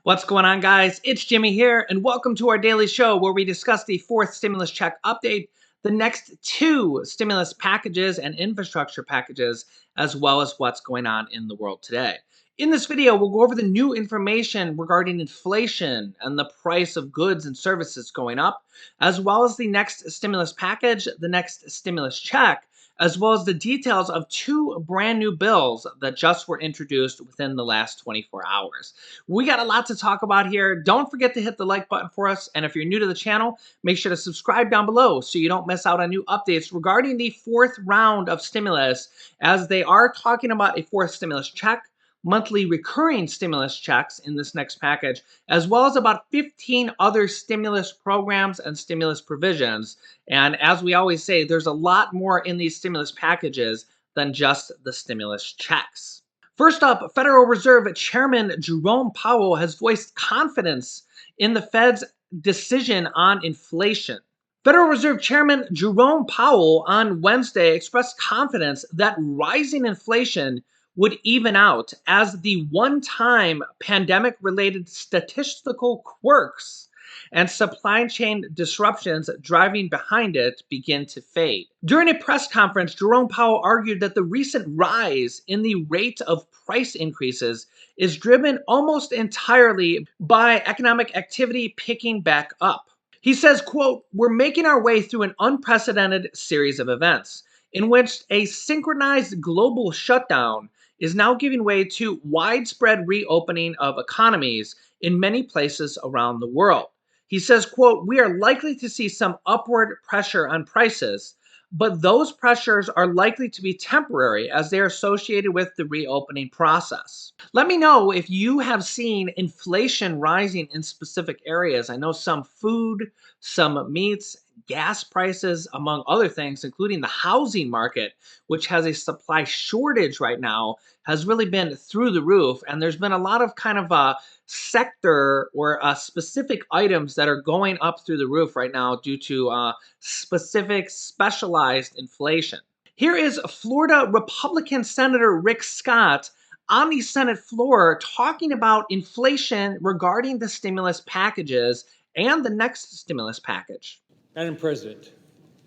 What's going on, guys? It's Jimmy here, and welcome to our daily show where we discuss the fourth stimulus check update, the next two stimulus packages and infrastructure packages, as well as what's going on in the world today. In this video, we'll go over the new information regarding inflation and the price of goods and services going up, as well as the next stimulus package, the next stimulus check, as well as the details of two brand new bills that just were introduced within the last 24 hours. We got a lot to talk about here. Don't forget to hit the like button for us. And if you're new to the channel, make sure to subscribe down below so you don't miss out on new updates regarding the fourth round of stimulus, as they are talking about a fourth stimulus check, monthly recurring stimulus checks in this next package, as well as about 15 other stimulus programs and stimulus provisions. And as we always say, there's a lot more in these stimulus packages than just the stimulus checks. First up, Federal Reserve Chairman Jerome Powell has voiced confidence in the Fed's decision on inflation. Federal Reserve Chairman Jerome Powell on Wednesday expressed confidence that rising inflation would even out as the one-time pandemic-related statistical quirks and supply chain disruptions driving behind it begin to fade. During a press conference, Jerome Powell argued that the recent rise in the rate of price increases is driven almost entirely by economic activity picking back up. He says, quote, "We're making our way through an unprecedented series of events in which a synchronized global shutdown is now giving way to widespread reopening of economies in many places around the world." He says, quote, "We are likely to see some upward pressure on prices, but those pressures are likely to be temporary as they are associated with the reopening process." Let me know if you have seen inflation rising in specific areas. I know some food, some meats, gas prices, among other things, including the housing market, which has a supply shortage right now, has really been through the roof. And there's been a lot of kind of sector or specific items that are going up through the roof right now due to specific specialized inflation. Here is Florida Republican Senator Rick Scott on the Senate floor talking about inflation regarding the stimulus packages and the next stimulus package. Madam President,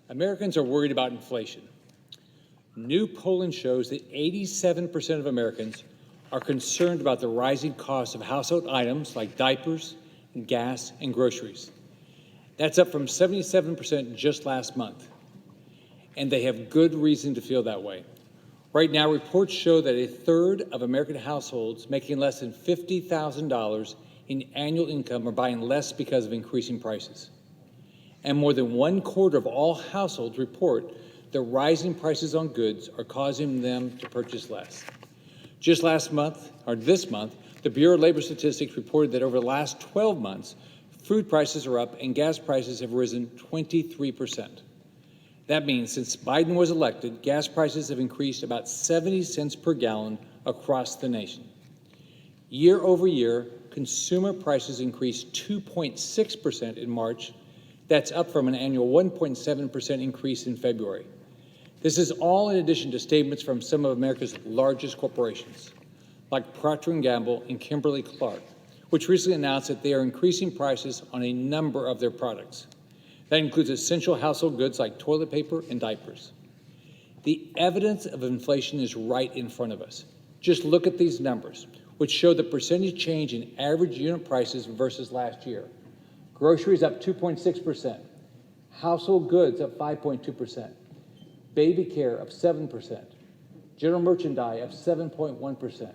Americans are worried about inflation. New polling shows that 87% of Americans are concerned about the rising cost of household items like diapers, and gas, and groceries. That's up from 77% just last month. And they have good reason to feel that way. Right now, reports show that a third of American households making less than $50,000 in annual income are buying less because of increasing prices. And more than 1/4 of all households report that rising prices on goods are causing them to purchase less. Just this month, the Bureau of Labor Statistics reported that over the last 12 months, food prices are up and gas prices have risen 23%. That means since Biden was elected, gas prices have increased about 70 cents per gallon across the nation. Year over year, consumer prices increased 2.6% in March. That's up from an annual 1.7% increase in February. This is all in addition to statements from some of America's largest corporations, like Procter & Gamble and Kimberly-Clark, which recently announced that they are increasing prices on a number of their products. That includes essential household goods like toilet paper and diapers. The evidence of inflation is right in front of us. Just look at these numbers, which show the percentage change in average unit prices versus last year. Groceries up 2.6%, household goods up 5.2%, baby care up 7%, general merchandise up 7.1%.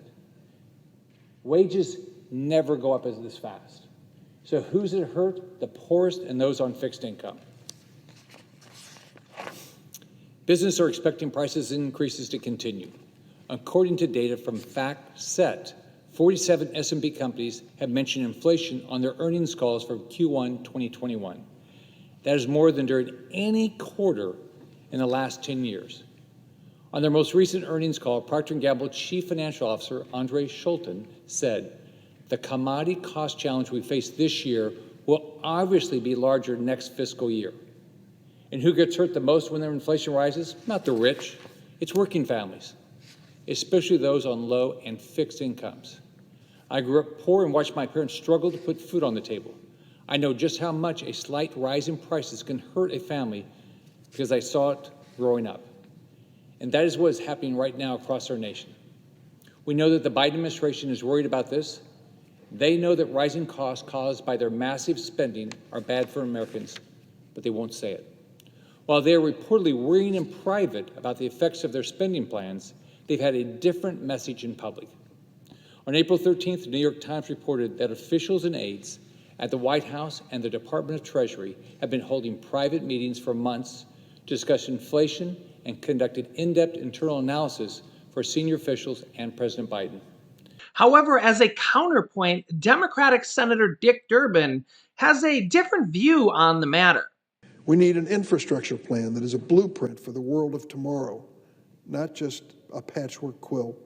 Wages never go up as this fast. So who's it hurt? The poorest and those on fixed income. Businesses are expecting prices increases to continue. According to data from FactSet, 47 S&P companies have mentioned inflation on their earnings calls for Q1 2021. That is more than during any quarter in the last 10 years. On their most recent earnings call, Procter & Gamble Chief Financial Officer Andre Schulten said, "The commodity cost challenge we face this year will obviously be larger next fiscal year." And who gets hurt the most when their inflation rises? Not the rich, it's working families, especially those on low and fixed incomes. I grew up poor and watched my parents struggle to put food on the table. I know just how much a slight rise in prices can hurt a family because I saw it growing up. And that is what is happening right now across our nation. We know that the Biden administration is worried about this. They know that rising costs caused by their massive spending are bad for Americans, but they won't say it. While they are reportedly worrying in private about the effects of their spending plans, they've had a different message in public. On April 13th, the New York Times reported that officials and aides at the White House and the Department of Treasury have been holding private meetings for months to discuss inflation and conducted in-depth internal analysis for senior officials and President Biden. However, as a counterpoint, Democratic Senator Dick Durbin has a different view on the matter. We need an infrastructure plan that is a blueprint for the world of tomorrow, not just a patchwork quilt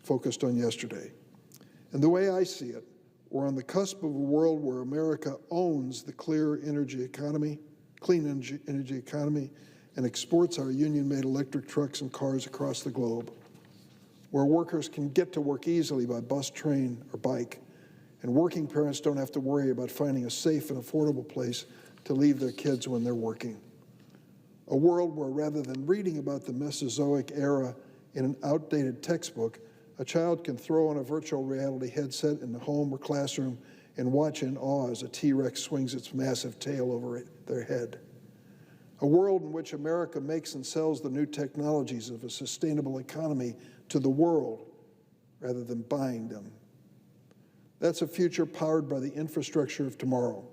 focused on yesterday. And the way I see it, we're on the cusp of a world where America owns the clean energy economy, and exports our union-made electric trucks and cars across the globe, where workers can get to work easily by bus, train, or bike, and working parents don't have to worry about finding a safe and affordable place to leave their kids when they're working. A world where rather than reading about the Mesozoic era in an outdated textbook, a child can throw on a virtual reality headset in the home or classroom and watch in awe as a T-Rex swings its massive tail over their head. A world in which America makes and sells the new technologies of a sustainable economy to the world rather than buying them. That's a future powered by the infrastructure of tomorrow.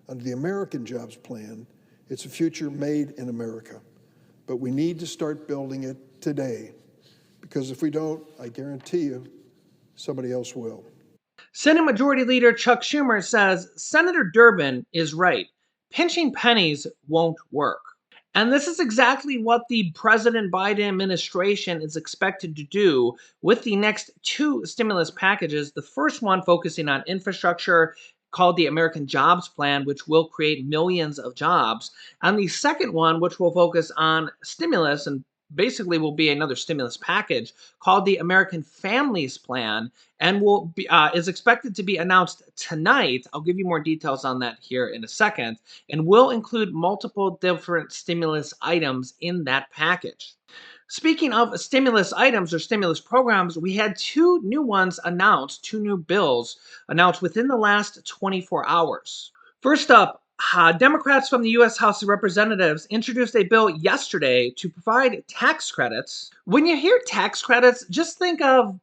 Under the American Jobs Plan, it's a future made in America. But we need to start building it today, because if we don't, I guarantee you, somebody else will. Senate Majority Leader Chuck Schumer says Senator Durbin is right. Pinching pennies won't work. And this is exactly what the President Biden administration is expected to do with the next two stimulus packages. The first one focusing on infrastructure, called the American Jobs Plan, which will create millions of jobs. And the second one, which will focus on stimulus and basically will be another stimulus package called the American Families Plan, and is expected to be announced tonight. I'll give you more details on that here in a second, and will include multiple different stimulus items in that package. Speaking of stimulus items or stimulus programs, we had two new ones announced, two new bills announced within the last 24 hours. First up, Democrats from the U.S. House of Representatives introduced a bill yesterday to provide tax credits. When you hear tax credits, just think of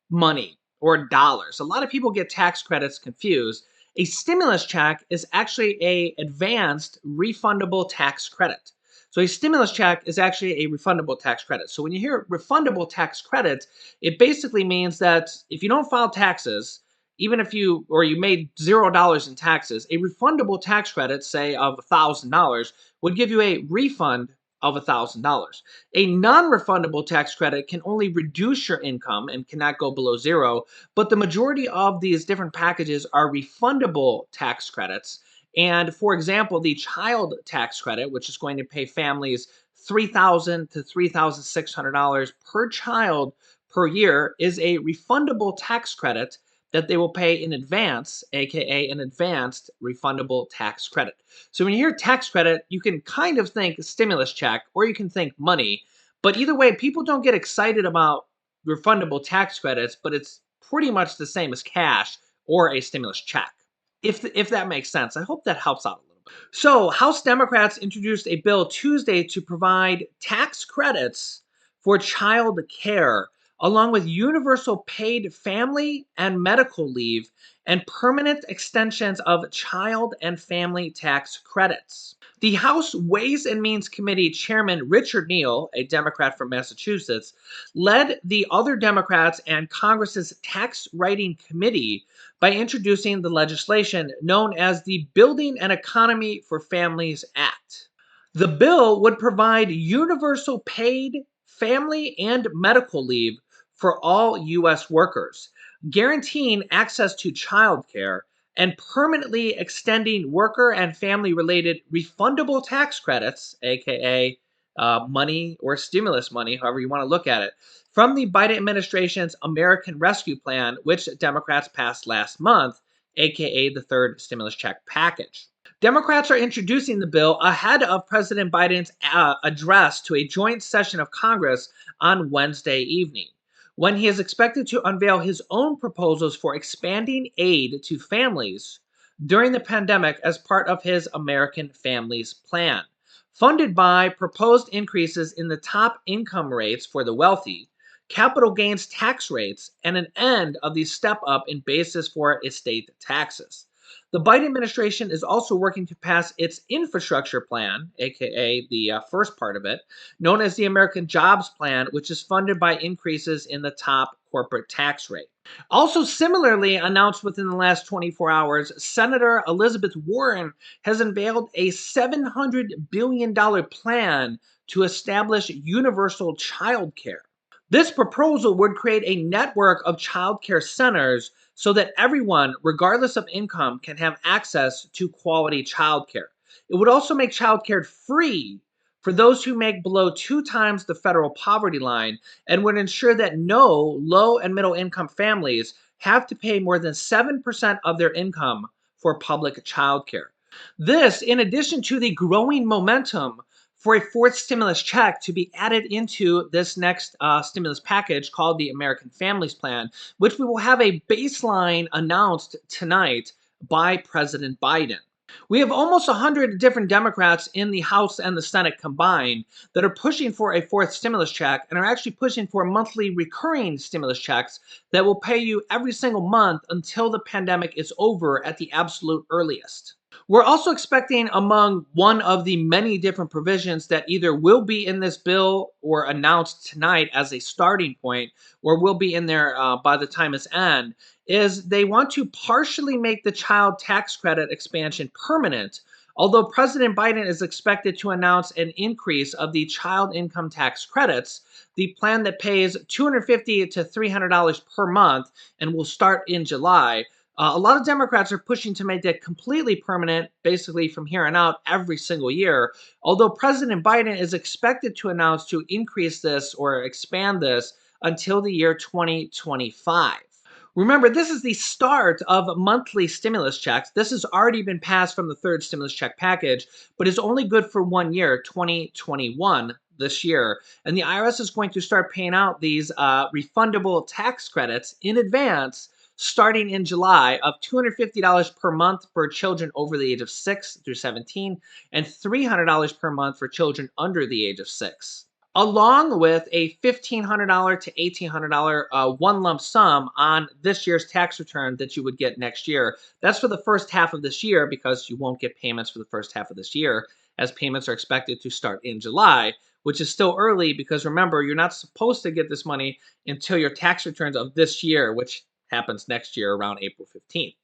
money or dollars. A lot of people get tax credits confused. A stimulus check is actually a advanced refundable tax credit. So a stimulus check is actually a refundable tax credit. So when you hear refundable tax credit, it basically means that if you don't file taxes, even if you made $0 in taxes, a refundable tax credit, say of $1,000, would give you a refund of $1,000. A non-refundable tax credit can only reduce your income and cannot go below zero, but the majority of these different packages are refundable tax credits. And for example, the child tax credit, which is going to pay families $3,000 to $3,600 per child per year, is a refundable tax credit that they will pay in advance, aka an advanced refundable tax credit. So when you hear tax credit, you can kind of think stimulus check or you can think money. But either way, people don't get excited about refundable tax credits, but it's pretty much the same as cash or a stimulus check. If that makes sense. I hope that helps out a little bit. So House Democrats introduced a bill Tuesday to provide tax credits for child care, along with universal paid family and medical leave and permanent extensions of child and family tax credits. The House Ways and Means Committee Chairman Richard Neal, a Democrat from Massachusetts, led the other Democrats and Congress's Tax Writing Committee by introducing the legislation known as the Building an Economy for Families Act. The bill would provide universal paid family and medical leave for all U.S. workers, guaranteeing access to childcare, and permanently extending worker and family related refundable tax credits, aka money or stimulus money, however you want to look at it, from the Biden administration's American Rescue Plan, which Democrats passed last month, aka the third stimulus check package. Democrats are introducing the bill ahead of President Biden's address to a joint session of Congress on Wednesday evening, when he is expected to unveil his own proposals for expanding aid to families during the pandemic as part of his American Families Plan, funded by proposed increases in the top income rates for the wealthy, capital gains tax rates, and an end of the step up in basis for estate taxes. The Biden administration is also working to pass its infrastructure plan, aka the first part of it, known as the American Jobs Plan, which is funded by increases in the top corporate tax rate. Also, similarly announced within the last 24 hours, Senator Elizabeth Warren has unveiled a $700 billion plan to establish universal child care. This proposal would create a network of child care centers so that everyone, regardless of income, can have access to quality child care. It would also make child care free for those who make below 2 times the federal poverty line and would ensure that no low and middle income families have to pay more than 7% of their income for public child care. This, in addition to the growing momentum for a fourth stimulus check to be added into this next stimulus package called the American Families Plan, which we will have a baseline announced tonight by President Biden. We have almost 100 different Democrats in the House and the Senate combined that are pushing for a fourth stimulus check and are actually pushing for monthly recurring stimulus checks that will pay you every single month until the pandemic is over at the absolute earliest. We're also expecting, among one of the many different provisions that either will be in this bill or announced tonight as a starting point, or will be in there by the time it's end, is they want to partially make the child tax credit expansion permanent. Although President Biden is expected to announce an increase of the child income tax credits, the plan that pays $250 to $300 per month and will start in July. A lot of Democrats are pushing to make that completely permanent, basically from here on out, every single year. Although President Biden is expected to announce to increase this or expand this until the year 2025. Remember, this is the start of monthly stimulus checks. This has already been passed from the third stimulus check package, but is only good for 1 year, 2021, this year. And the IRS is going to start paying out these refundable tax credits in advance starting in July of $250 per month for children over the age of 6 through 17 and $300 per month for children under the age of 6, along with a $1,500 to $1,800 one lump sum on this year's tax return that you would get next year. That's for the first half of this year because you won't get payments for the first half of this year, as payments are expected to start in July, which is still early because remember, you're not supposed to get this money until your tax returns of this year, which happens next year around April 15th.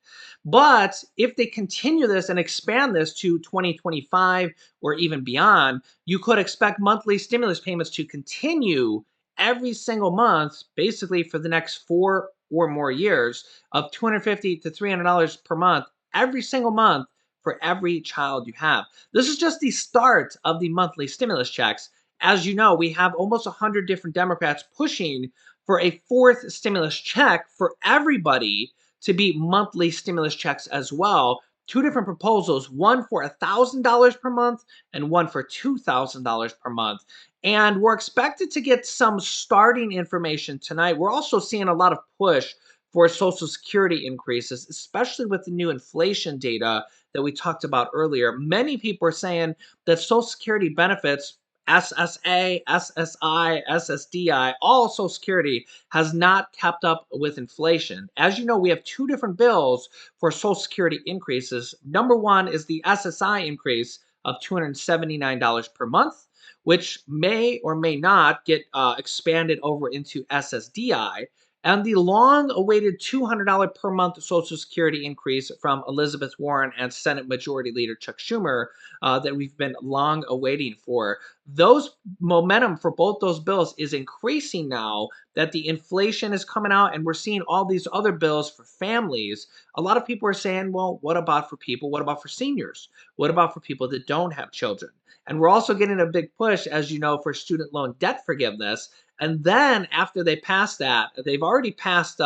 But if they continue this and expand this to 2025 or even beyond, you could expect monthly stimulus payments to continue every single month, basically for the next 4 or more years, of $250 to $300 per month, every single month for every child you have. This is just the start of the monthly stimulus checks. As you know, we have almost 100 different Democrats pushing for a fourth stimulus check for everybody to be monthly stimulus checks as well. Two different proposals, one for $1,000 per month and one for $2,000 per month. And we're expected to get some starting information tonight. We're also seeing a lot of push for Social Security increases, especially with the new inflation data that we talked about earlier. Many people are saying that Social Security benefits, SSA, SSI, SSDI, all Social Security has not kept up with inflation. As you know, we have two different bills for Social Security increases. Number one is the SSI increase of $279 per month, which may or may not get expanded over into SSDI, and the long awaited $200 per month Social Security increase from Elizabeth Warren and Senate Majority Leader Chuck Schumer that we've been long awaiting for. Those momentum for both those bills is increasing now that the inflation is coming out and we're seeing all these other bills for families, a lot of people are saying, well, what about for people? What about for seniors? What about for people that don't have children? And we're also getting a big push, as you know, for student loan debt forgiveness. And then after they pass that, they've already passed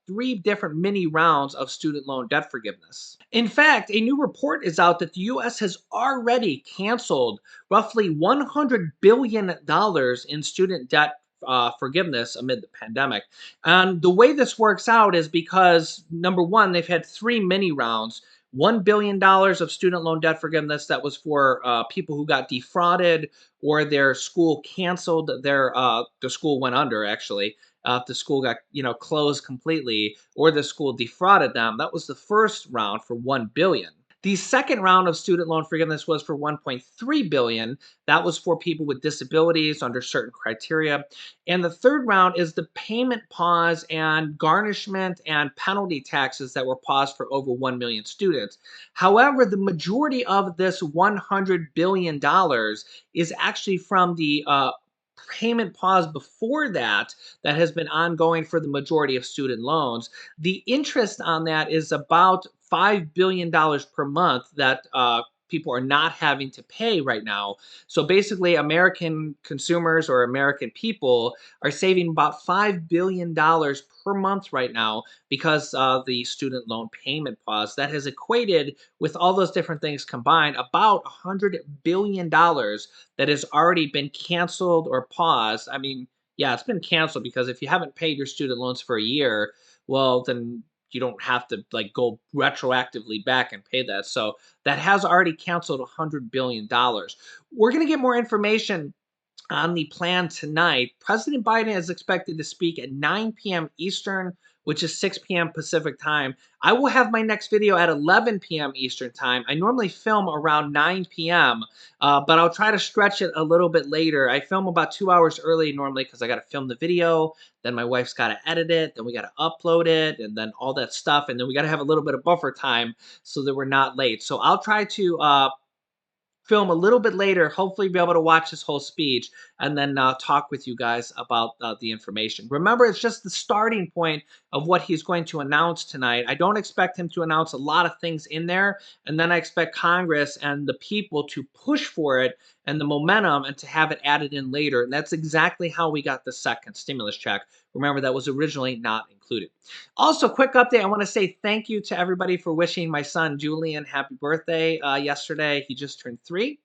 3 different mini rounds of student loan debt forgiveness. In fact, a new report is out that the US has already canceled roughly $100 billion in student debt forgiveness amid the pandemic. And the way this works out is because, number one, they've had 3 mini rounds. $1 billion of student loan debt forgiveness that was for people who got defrauded or their school canceled, the school went under actually. If the school got closed completely or the school defrauded them, that was the first round for 1 billion. The second round of student loan forgiveness was for 1.3 billion. That was for people with disabilities under certain criteria. And the third round is the payment pause and garnishment and penalty taxes that were paused for over 1 million students. However, the majority of this $100 billion is actually from the payment pause before that has been ongoing for the majority of student loans. The interest on that is about $5 billion per month that people are not having to pay right now. So basically, American consumers or American people are saving about $5 billion per month right now because of the student loan payment pause. That has equated, with all those different things combined, about $100 billion that has already been canceled or paused. I mean, yeah, it's been canceled because if you haven't paid your student loans for a year, well, then you don't have to like go retroactively back and pay that. So that has already canceled $100 billion. We're going to get more information on the plan tonight. President Biden is expected to speak at 9 p.m. Eastern, which is 6 p.m. Pacific time. I will have my next video at 11 p.m. Eastern time. I normally film around 9 p.m., but I'll try to stretch it a little bit later. I film about 2 hours early normally because I got to film the video. Then my wife's got to edit it. Then we got to upload it and then all that stuff. And then we got to have a little bit of buffer time so that we're not late. So I'll try to film a little bit later, hopefully be able to watch his whole speech and then talk with you guys about the information. Remember, it's just the starting point of what he's going to announce tonight. I don't expect him to announce a lot of things in there, and then I expect Congress and the people to push for it and the momentum and to have it added in later. And that's exactly how we got the second stimulus check. Remember, that was originally not included. Also, quick update. I want to say thank you to everybody for wishing my son Julian happy birthday yesterday. He just turned 3.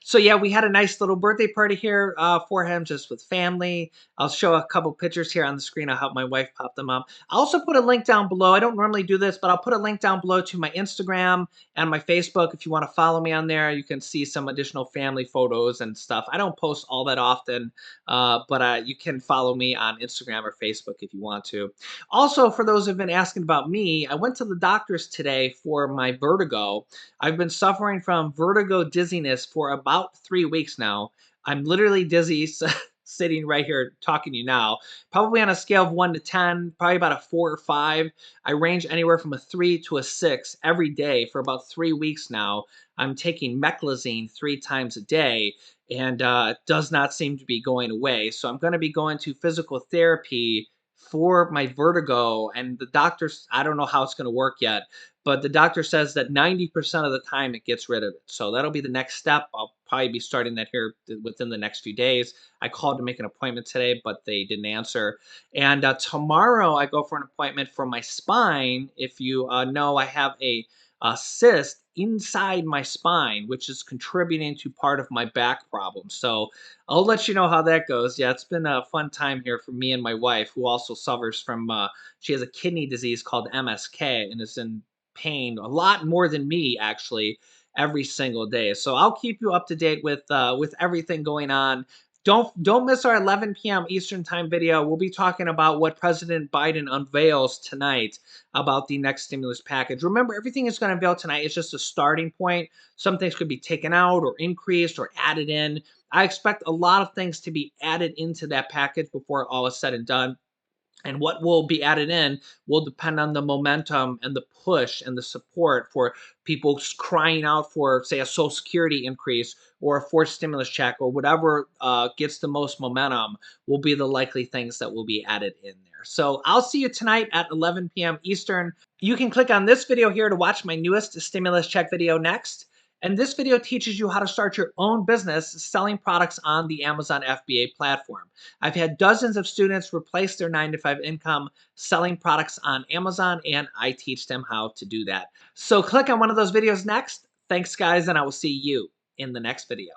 So yeah, we had a nice little birthday party here for him, just with family. I'll show a couple pictures here on the screen. I'll help my wife pop them up. I'll also put a link down below. I don't normally do this, but I'll put a link down below to my Instagram and my Facebook. If you want to follow me on there, you can see some additional family photos and stuff. I don't post all that often, but you can follow me on Instagram or Facebook if you want to. Also, for those who've been asking about me, I went to the doctors today for my vertigo. I've been suffering from vertigo dizziness for about 3 weeks now. I'm literally dizzy sitting right here talking to you now. Probably on a scale of 1 to 10, probably about a 4 or 5. I range anywhere from a 3 to a 6 every day for about 3 weeks now. I'm taking meclizine 3 times a day, and it does not seem to be going away. So I'm going to be going to physical therapy for my vertigo, and the doctors, I don't know how it's going to work yet, but the doctor says that 90% of the time it gets rid of it. So that'll be the next step. I'll probably be starting that here within the next few days. I called to make an appointment today, but they didn't answer. And tomorrow I go for an appointment for my spine. If you know, I have a cyst inside my spine, which is contributing to part of my back problem. So I'll let you know how that goes. Yeah, it's been a fun time here for me and my wife, who also suffers from, she has a kidney disease called MSK and is in pain a lot more than me, actually, every single day. So I'll keep you up to date with everything going on. Don't miss our 11 p.m. Eastern time video. We'll be talking about what President Biden unveils tonight about the next stimulus package. Remember, everything is going to unveil tonight is just a starting point. Some things could be taken out or increased or added in. I expect a lot of things to be added into that package before all is said and done. And what will be added in will depend on the momentum and the push and the support for people crying out for, say, a Social Security increase or a forced stimulus check or whatever gets the most momentum will be the likely things that will be added in there. So I'll see you tonight at 11 p.m. Eastern. You can click on this video here to watch my newest stimulus check video next. And this video teaches you how to start your own business selling products on the Amazon FBA platform. I've had dozens of students replace their 9-to-5 income selling products on Amazon, and I teach them how to do that. So click on one of those videos next. Thanks, guys, and I will see you in the next video.